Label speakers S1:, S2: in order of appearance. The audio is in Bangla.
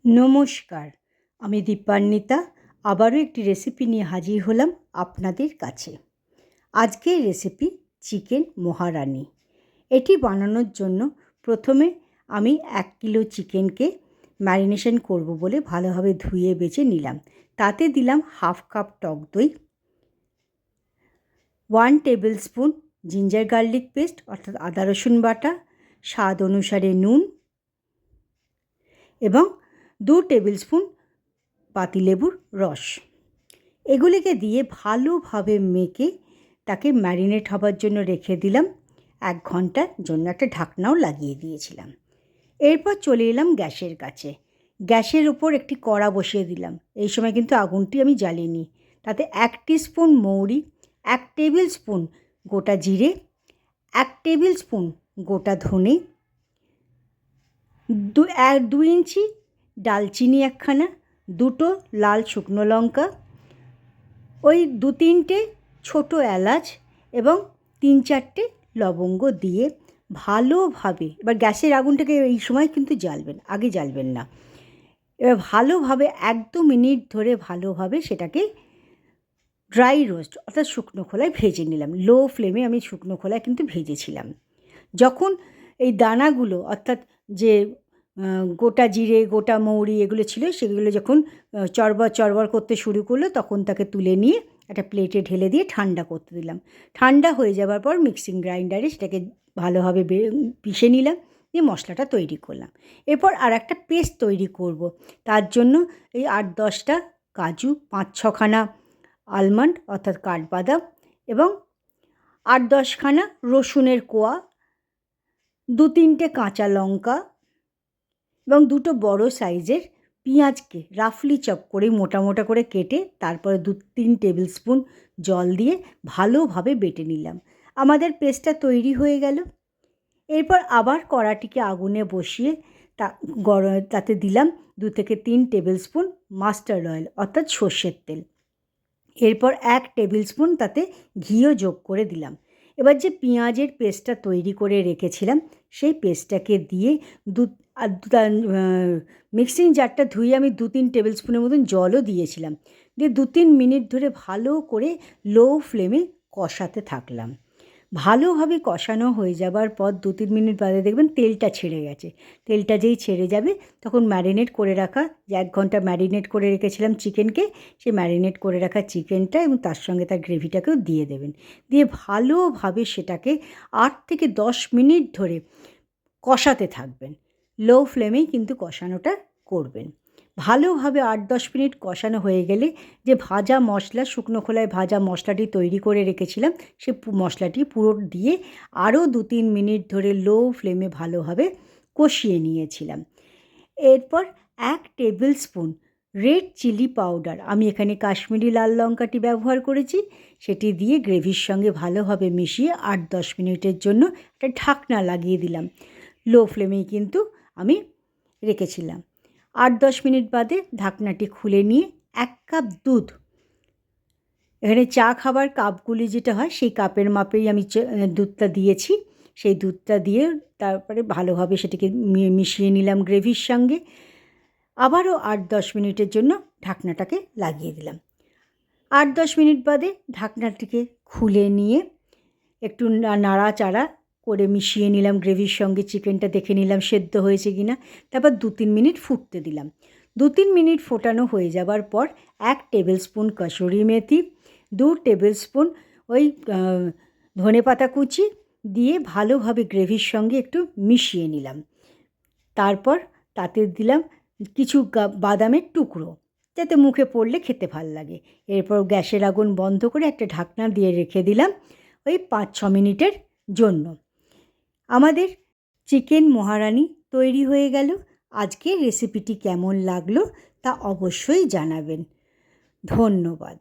S1: নমস্কার, আমি দীপান্বিতা আবারও একটি রেসিপি নিয়ে হাজির হলাম আপনাদের কাছে। আজকের রেসিপি চিকেন মহারানি। এটি বানানোর জন্য প্রথমে আমি 1 কিলো চিকেনকে ম্যারিনেশন করব বলে ভালোভাবে ধুয়ে বেছে নিলাম। তাতে দিলাম 1/2 কাপ টক দই, 1 tablespoon ginger garlic paste অর্থাৎ আদা রসুন বাটা, স্বাদ অনুসারে নুন এবং 2 টেবিল স্পুন পাতিলেবুর রস। এগুলিকে দিয়ে ভালোভাবে মেখে তাকে ম্যারিনেট হবার জন্য রেখে দিলাম। 1 ঘন্টার জন্য একটা ঢাকনাও লাগিয়ে দিয়েছিলাম। এরপর চলে এলাম গ্যাসের কাছে। গ্যাসের উপর একটি কড়া বসিয়ে দিলাম। এই সময় কিন্তু আগুনটি আমি জ্বালিনি। তাতে 1 টিস্পুন মৌরি, 1 টেবিল স্পুন গোটা জিরে, 1 টেবিল স্পুন গোটা ধনে, 2 ইঞ্চি ডালচিনি একখানা, 2টো লাল শুকনো লঙ্কা, ওই 2-3টে ছোটো এলাচ এবং 3-4টে লবঙ্গ দিয়ে ভালোভাবে, এবার গ্যাসের আগুনটাকে এই সময় কিন্তু জ্বালবেন, আগে জ্বালবেন না। এবার ভালোভাবে 1-2 মিনিট ধরে ভালোভাবে সেটাকে ড্রাই রোস্ট অর্থাৎ শুকনো খোলায় ভেজে নিলাম। লো ফ্লেমে আমি শুকনো খোলায় কিন্তু ভেজেছিলাম। যখন এই দানাগুলো অর্থাৎ যে গোটা জিরে, গোটা মৌরি এগুলো ছিল, সেগুলো যখন চড়বড় করতে শুরু করলো, তখন তাকে তুলে নিয়ে একটা প্লেটে ঢেলে দিয়ে ঠান্ডা করতে দিলাম। ঠান্ডা হয়ে যাবার পর মিক্সিং গ্রাইন্ডারে সেটাকে ভালোভাবে পিষে নিলাম, দিয়ে মশলাটা তৈরি করলাম। এরপর আর একটা পেস্ট তৈরি করব। তার জন্য এই 8-10টা কাজু, 5-6খানা আলমন্ড অর্থাৎ কাঠবাদাম এবং 8-10 খানা রসুনের কোয়া, 2-3টে কাঁচা লঙ্কা এবং 2টো বড় সাইজের পেঁয়াজকে রাফলি চপ করে মোটা মোটা করে কেটে তারপরে 2-3 টেবিল স্পুন জল দিয়ে ভালোভাবে বেটে নিলাম। আমাদের পেস্টটা তৈরি হয়ে গেল। এরপর আবার কড়াটিকে আগুনে বসিয়ে তাতে দিলাম 2-3 টেবিল স্পুন মাস্টার্ড অয়েল অর্থাৎ সর্ষের তেল। এরপর 1 টেবিল স্পুন তাতে ঘিও যোগ করে দিলাম। এবার যে পেঁয়াজের পেস্টটা তৈরি করে রেখেছিলাম, সেই পেস্টটাকে দিয়ে মিক্সিং জারটা ধুয়ে আমি 2-3 টেবিল স্পুনের মতন জলও দিয়েছিলাম। দিয়ে 2-3 মিনিট ধরে ভালো করে লো ফ্লেমে কষাতে থাকলাম। ভালোভাবে কষানো হয়ে যাবার পর 2-3 মিনিট বাদে দেখবেন তেলটা ছেড়ে গেছে। তেলটা যেই ছেড়ে যাবে তখন ম্যারিনেট করে রাখা, যে 1 ঘন্টা ম্যারিনেট করে রেখেছিলাম চিকেনকে, সেই ম্যারিনেট করে রাখা চিকেনটা এবং তার সঙ্গে তার গ্রেভিটাকেও দিয়ে দেবেন। দিয়ে ভালোভাবে সেটাকে 8 থেকে 10 মিনিট ধরে কষাতে থাকবেন। লো ফ্লেমেই কিন্তু কষানোটা করবেন। ভালোভাবে 8-10 মিনিট কষানো হয়ে গেলে যে ভাজা মশলা, শুকনো খোলায় ভাজা মশলাটি তৈরি করে রেখেছিলাম, সে মশলাটি পুরো দিয়ে আরও 2-3 মিনিট ধরে লো ফ্লেমে ভালোভাবে কষিয়ে নিয়েছিলাম। এরপর 1 tablespoon red chilli powder, আমি এখানে কাশ্মীরি লাল লঙ্কাটি ব্যবহার করেছি, সেটি দিয়ে গ্রেভির সঙ্গে ভালোভাবে মিশিয়ে 8-10 মিনিটের জন্য একটা ঢাকনা লাগিয়ে দিলাম। লো ফ্লেমেই কিন্তু আমি রেখেছিলাম। 8-10 মিনিট বাদে ঢাকনাটি খুলে নিয়ে 1 কাপ দুধ, এখানে চা খাবার কাপগুলি যেটা হয় সেই কাপের মাপেই আমি দুধটা দিয়েছি, সেই দুধটা দিয়ে তারপরে ভালোভাবে সেটাকে মিশিয়ে নিলাম গ্রেভির সঙ্গে। আবারও 8-10 মিনিটের জন্য ঢাকনাটাকে লাগিয়ে দিলাম। 8-10 মিনিট বাদে ঢাকনাটিকে খুলে নিয়ে একটু নাড়াচাড়া করে মিশিয়ে নিলাম গ্রেভির সঙ্গে, চিকেনটা দেখে নিলাম সেদ্ধ হয়েছে কি না। তারপর 2-3 মিনিট ফুটতে দিলাম। 2-3 মিনিট ফোটানো হয়ে যাবার পর 1 table spoon kasuri methi, 2 table spoon ওই ধনেপাতা কুচি দিয়ে ভালোভাবে গ্রেভির সঙ্গে একটু মিশিয়ে নিলাম। তারপর তাতে দিলাম কিছু বাদামের টুকরো, যাতে মুখে পড়লে খেতে ভাল লাগে। এরপর গ্যাসের আগুন বন্ধ করে একটা ঢাকনা দিয়ে রেখে দিলাম ওই 5-6 মিনিটের জন্য। আমাদের চিকেন মহারানি তৈরি হয়ে গেল। আজকের রেসিপিটি কেমন লাগলো তা অবশ্যই জানাবেন। ধন্যবাদ।